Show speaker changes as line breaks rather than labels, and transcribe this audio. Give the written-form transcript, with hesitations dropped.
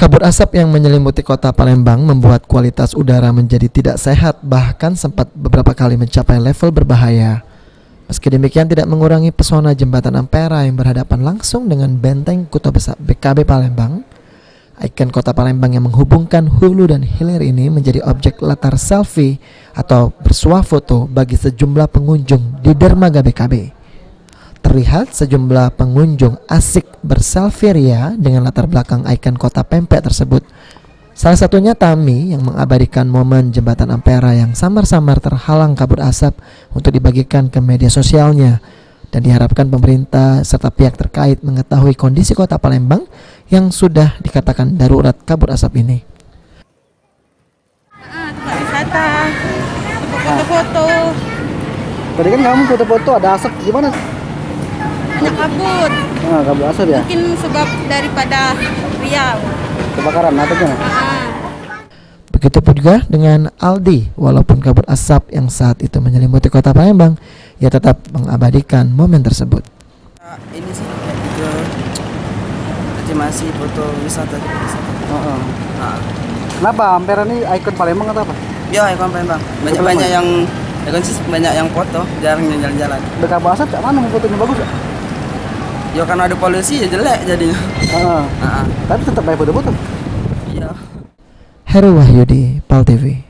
Kabut asap yang menyelimuti kota Palembang membuat kualitas udara menjadi tidak sehat, bahkan sempat beberapa kali mencapai level berbahaya. Meski demikian tidak mengurangi pesona jembatan Ampera yang berhadapan langsung dengan benteng Kuta Besar BKB Palembang. Ikon kota Palembang yang menghubungkan hulu dan hilir ini menjadi objek latar selfie atau bersuah foto bagi sejumlah pengunjung di dermaga BKB. Terlihat sejumlah pengunjung asik berselfie ria dengan latar belakang ikon kota pempek tersebut. Salah satunya Tami yang mengabadikan momen jembatan Ampera yang samar-samar terhalang kabut asap untuk dibagikan ke media sosialnya. Dan diharapkan pemerintah serta pihak terkait mengetahui kondisi kota Palembang yang sudah dikatakan darurat kabut asap ini.
Tempat wisata, foto-foto,
Tadi kan kamu foto-foto ada asap gimana?
banyak kabut.
Kabut asap ya?
Mungkin sebab daripada Riau.
Kebakaran atau gimana?
Begitupun juga dengan Aldi, walaupun kabut asap yang saat itu menyelimuti kota Palembang, ia tetap mengabadikan momen tersebut.
Ini sih ke estimasi foto wisata.
Kenapa Ampera ini ikon Palembang atau apa?
Ya, ikon Palembang. Banyak yang ikon sih banyak yang foto, jarang yang jalan-jalan.
Kabut asap cak mana mau fotonya bagus ya?
Ya karena ada polusi ya jelek jadinya.
Tapi tetap baik foto-foto.
Iya.
Heru Wahyudi, Pal TV.